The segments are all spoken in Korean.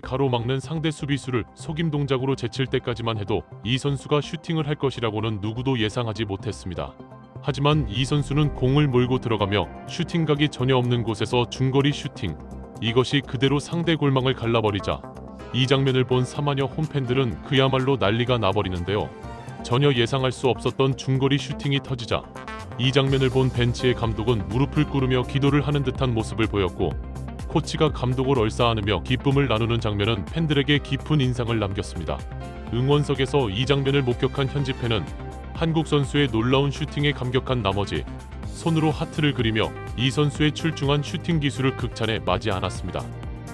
가로막는 상대 수비수를 속임 동작으로 제칠 때까지만 해도 이 선수가 슈팅을 할 것이라고는 누구도 예상하지 못했습니다. 하지만 이 선수는 공을 몰고 들어가며 슈팅각이 전혀 없는 곳에서 중거리 슈팅, 이것이 그대로 상대 골망을 갈라버리자 이 장면을 본 사마녀 홈팬들은 그야말로 난리가 나버리는데요. 전혀 예상할 수 없었던 중거리 슈팅이 터지자 이 장면을 본 벤치의 감독은 무릎을 꿇으며 기도를 하는 듯한 모습을 보였고, 코치가 감독을 얼싸안으며 기쁨을 나누는 장면은 팬들에게 깊은 인상을 남겼습니다. 응원석에서 이 장면을 목격한 현지 팬은 한국 선수의 놀라운 슈팅에 감격한 나머지 손으로 하트를 그리며 이 선수의 출중한 슈팅 기술을 극찬해 맞이 않았습니다.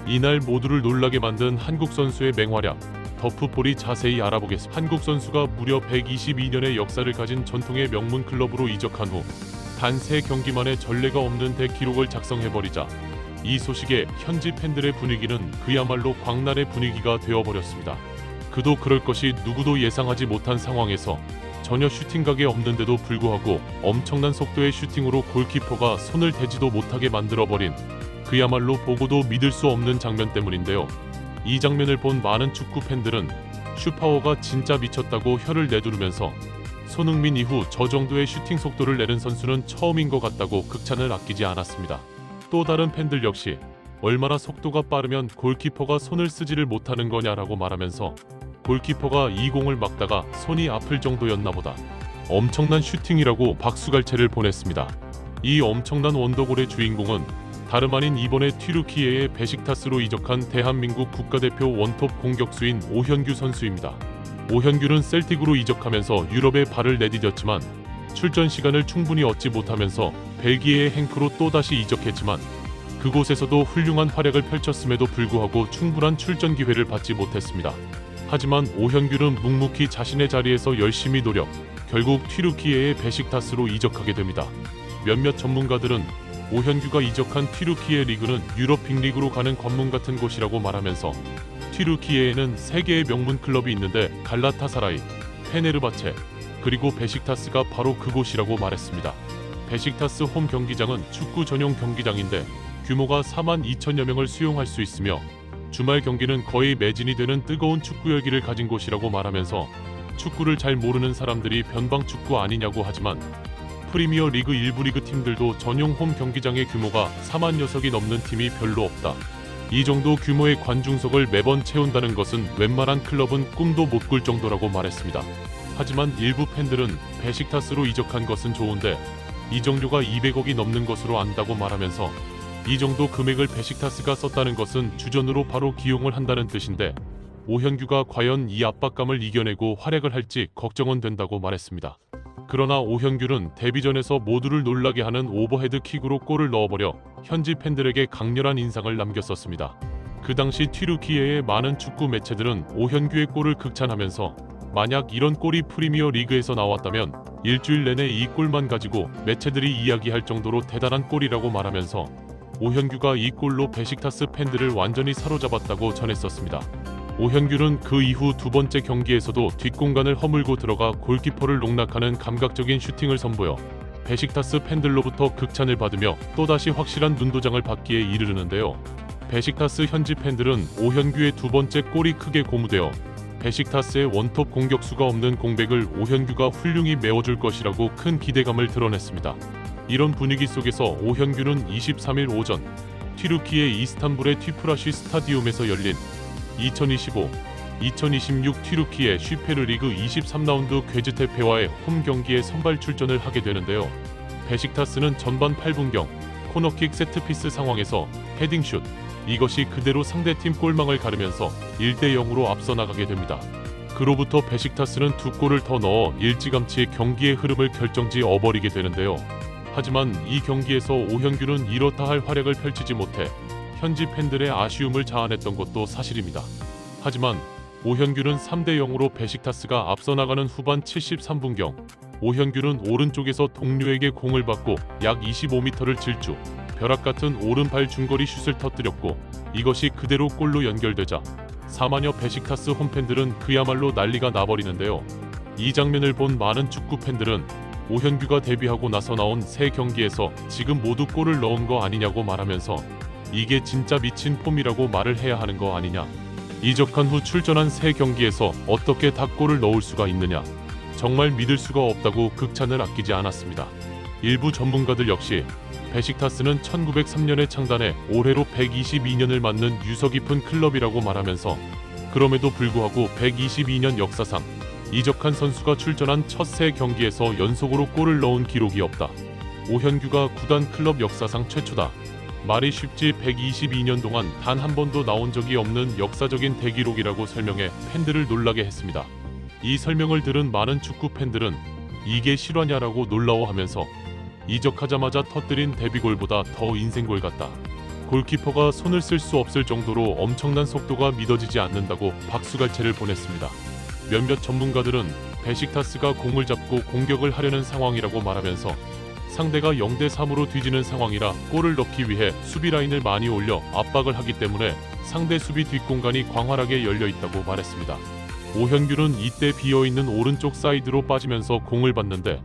이날 모두를 놀라게 만든 한국 선수의 맹활약, 더풋볼이 자세히 알아보겠습니다. 한국 선수가 무려 122년의 역사를 가진 전통의 명문 클럽으로 이적한 후 단 3경기 만에 전례가 없는 대기록을 작성해버리자 이 소식에 현지 팬들의 분위기는 그야말로 광란의 분위기가 되어버렸습니다. 그도 그럴 것이 누구도 예상하지 못한 상황에서 전혀 슈팅각이 없는데도 불구하고 엄청난 속도의 슈팅으로 골키퍼가 손을 대지도 못하게 만들어버린 그야말로 보고도 믿을 수 없는 장면 때문인데요. 이 장면을 본 많은 축구 팬들은 슈파워가 진짜 미쳤다고 혀를 내두르면서 손흥민 이후 저 정도의 슈팅 속도를 내는 선수는 처음인 것 같다고 극찬을 아끼지 않았습니다. 또 다른 팬들 역시 얼마나 속도가 빠르면 골키퍼가 손을 쓰지를 못하는 거냐라고 말하면서 골키퍼가 이 공을 막다가 손이 아플 정도였나 보다, 엄청난 슈팅이라고 박수갈채를 보냈습니다. 이 엄청난 원더골의 주인공은 다름 아닌 이번에 튀르키예의 베식타스로 이적한 대한민국 국가대표 원톱 공격수인 오현규 선수입니다. 오현규는 셀틱으로 이적하면서 유럽에 발을 내디뎠지만 출전 시간을 충분히 얻지 못하면서 벨기에의 행크로 또다시 이적했지만 그곳에서도 훌륭한 활약을 펼쳤음에도 불구하고 충분한 출전 기회를 받지 못했습니다. 하지만 오현규는 묵묵히 자신의 자리에서 열심히 노력, 결국 튀르키예의 베식타스로 이적하게 됩니다. 몇몇 전문가들은 오현규가 이적한 튀르키예 리그는 유럽 빅리그로 가는 관문 같은 곳이라고 말하면서 튀르키예에는 3개의 명문 클럽이 있는데 갈라타사라이, 페네르바체, 그리고 베식타스가 바로 그곳이라고 말했습니다. 베식타스 홈 경기장은 축구 전용 경기장인데 규모가 42,000여 명을 수용할 수 있으며 주말 경기는 거의 매진이 되는 뜨거운 축구 열기를 가진 곳이라고 말하면서 축구를 잘 모르는 사람들이 변방 축구 아니냐고 하지만 프리미어 리그 일부 리그 팀들도 전용 홈 경기장의 규모가 4만 녀석이 넘는 팀이 별로 없다. 이 정도 규모의 관중석을 매번 채운다는 것은 웬만한 클럽은 꿈도 못 꿀 정도라고 말했습니다. 하지만 일부 팬들은 베식타스로 이적한 것은 좋은데 이적료가 200억이 넘는 것으로 안다고 말하면서 이 정도 금액을 베식타스가 썼다는 것은 주전으로 바로 기용을 한다는 뜻인데 오현규가 과연 이 압박감을 이겨내고 활약을 할지 걱정은 된다고 말했습니다. 그러나 오현규는 데뷔전에서 모두를 놀라게 하는 오버헤드 킥으로 골을 넣어버려 현지 팬들에게 강렬한 인상을 남겼었습니다. 그 당시 튀르키예의 많은 축구 매체들은 오현규의 골을 극찬하면서 만약 이런 골이 프리미어 리그에서 나왔다면 일주일 내내 이 골만 가지고 매체들이 이야기할 정도로 대단한 골이라고 말하면서 오현규가 이 골로 베식타스 팬들을 완전히 사로잡았다고 전했었습니다. 오현규는 그 이후 두 번째 경기에서도 뒷공간을 허물고 들어가 골키퍼를 농락하는 감각적인 슈팅을 선보여 베식타스 팬들로부터 극찬을 받으며 또다시 확실한 눈도장을 받기에 이르르는데요. 베식타스 현지 팬들은 오현규의 두 번째 골이 크게 고무되어 베식타스의 원톱 공격수가 없는 공백을 오현규가 훌륭히 메워줄 것이라고 큰 기대감을 드러냈습니다. 이런 분위기 속에서 오현규는 23일 오전 튀르키예 이스탄불의 튀프라시 스타디움에서 열린 2025-2026 튀르키예 슈페르리그 23라운드 괴즈테페와의 홈 경기에 선발 출전을 하게 되는데요. 베식타스는 전반 8분경 코너킥 세트피스 상황에서 헤딩슛, 이것이 그대로 상대팀 골망을 가르면서 1대0으로 앞서 나가게 됩니다. 그로부터 베식타스는 두 골을 더 넣어 일찌감치 경기의 흐름을 결정지어버리게 되는데요. 하지만 이 경기에서 오현규는 이렇다 할 활약을 펼치지 못해 현지 팬들의 아쉬움을 자아냈던 것도 사실입니다. 하지만 오현규는 3대0으로 베식타스가 앞서 나가는 후반 73분경 오현규는 오른쪽에서 동료에게 공을 받고 약 25m를 질주, 벼락같은 오른발 중거리 슛을 터뜨렸고 이것이 그대로 골로 연결되자 4만여 베식타스 홈팬들은 그야말로 난리가 나버리는데요. 이 장면을 본 많은 축구 팬들은 오현규가 데뷔하고 나서 나온 3경기에서 지금 모두 골을 넣은 거 아니냐고 말하면서 이게 진짜 미친 폼이라고 말을 해야 하는 거 아니냐, 이적한 후 출전한 3경기에서 어떻게 다 골을 넣을 수가 있느냐. 정말 믿을 수가 없다고 극찬을 아끼지 않았습니다. 일부 전문가들 역시 베식타스는 1903년에 창단해 올해로 122년을 맞는 유서 깊은 클럽이라고 말하면서 그럼에도 불구하고 122년 역사상 이적한 선수가 출전한 첫 3경기에서 연속으로 골을 넣은 기록이 없다. 오현규가 구단 클럽 역사상 최초다. 말이 쉽지 122년 동안 단 한 번도 나온 적이 없는 역사적인 대기록이라고 설명해 팬들을 놀라게 했습니다. 이 설명을 들은 많은 축구 팬들은 이게 실화냐라고 놀라워하면서 이적하자마자 터뜨린 데뷔골보다 더 인생골 같다. 골키퍼가 손을 쓸 수 없을 정도로 엄청난 속도가 믿어지지 않는다고 박수갈채를 보냈습니다. 몇몇 전문가들은 베식타스가 공을 잡고 공격을 하려는 상황이라고 말하면서 상대가 0대3으로 뒤지는 상황이라 골을 넣기 위해 수비 라인을 많이 올려 압박을 하기 때문에 상대 수비 뒷공간이 광활하게 열려 있다고 말했습니다. 오현규는 이때 비어있는 오른쪽 사이드로 빠지면서 공을 받는데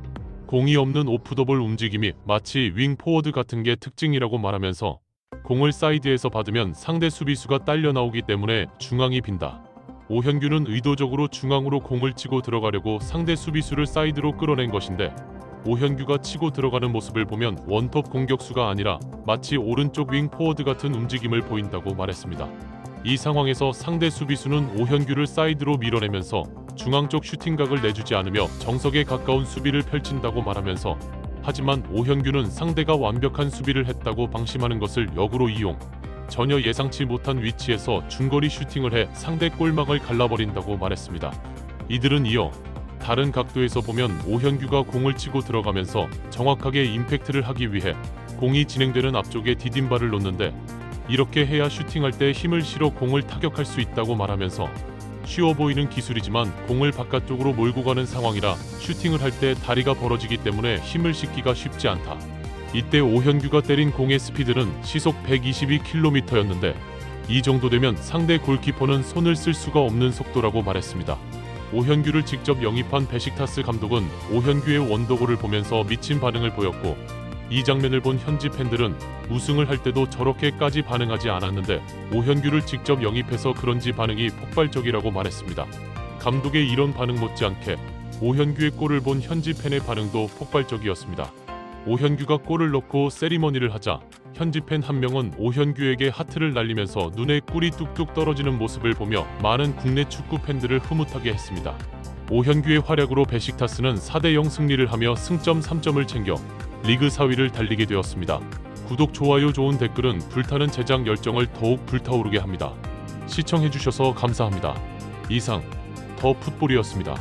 공이 없는 오프더볼 움직임이 마치 윙 포워드 같은 게 특징이라고 말하면서 공을 사이드에서 받으면 상대 수비수가 딸려 나오기 때문에 중앙이 빈다. 오현규는 의도적으로 중앙으로 공을 치고 들어가려고 상대 수비수를 사이드로 끌어낸 것인데 오현규가 치고 들어가는 모습을 보면 원톱 공격수가 아니라 마치 오른쪽 윙 포워드 같은 움직임을 보인다고 말했습니다. 이 상황에서 상대 수비수는 오현규를 사이드로 밀어내면서 중앙 쪽 슈팅각을 내주지 않으며 정석에 가까운 수비를 펼친다고 말하면서 하지만 오현규는 상대가 완벽한 수비를 했다고 방심하는 것을 역으로 이용, 전혀 예상치 못한 위치에서 중거리 슈팅을 해 상대 골망을 갈라버린다고 말했습니다. 이들은 이어 다른 각도에서 보면 오현규가 공을 치고 들어가면서 정확하게 임팩트를 하기 위해 공이 진행되는 앞쪽에 디딤발을 놓는데 이렇게 해야 슈팅할 때 힘을 실어 공을 타격할 수 있다고 말하면서 쉬워 보이는 기술이지만 공을 바깥쪽으로 몰고 가는 상황이라 슈팅을 할 때 다리가 벌어지기 때문에 힘을 싣기가 쉽지 않다. 이때 오현규가 때린 공의 스피드는 시속 122km였는데 이 정도 되면 상대 골키퍼는 손을 쓸 수가 없는 속도라고 말했습니다. 오현규를 직접 영입한 베식타스 감독은 오현규의 원더골을 보면서 미친 반응을 보였고 이 장면을 본 현지 팬들은 우승을 할 때도 저렇게까지 반응하지 않았는데 오현규를 직접 영입해서 그런지 반응이 폭발적이라고 말했습니다. 감독의 이런 반응 못지않게 오현규의 골을 본 현지 팬의 반응도 폭발적이었습니다. 오현규가 골을 넣고 세리머니를 하자 현지 팬 한 명은 오현규에게 하트를 날리면서 눈에 꿀이 뚝뚝 떨어지는 모습을 보며 많은 국내 축구 팬들을 흐뭇하게 했습니다. 오현규의 활약으로 베식타스는 4대0 승리를 하며 승점 3점을 챙겨 리그 4위를 달리게 되었습니다. 구독, 좋아요, 좋은 댓글은 불타는 제작 열정을 더욱 불타오르게 합니다. 시청해주셔서 감사합니다. 이상 더 풋볼이었습니다.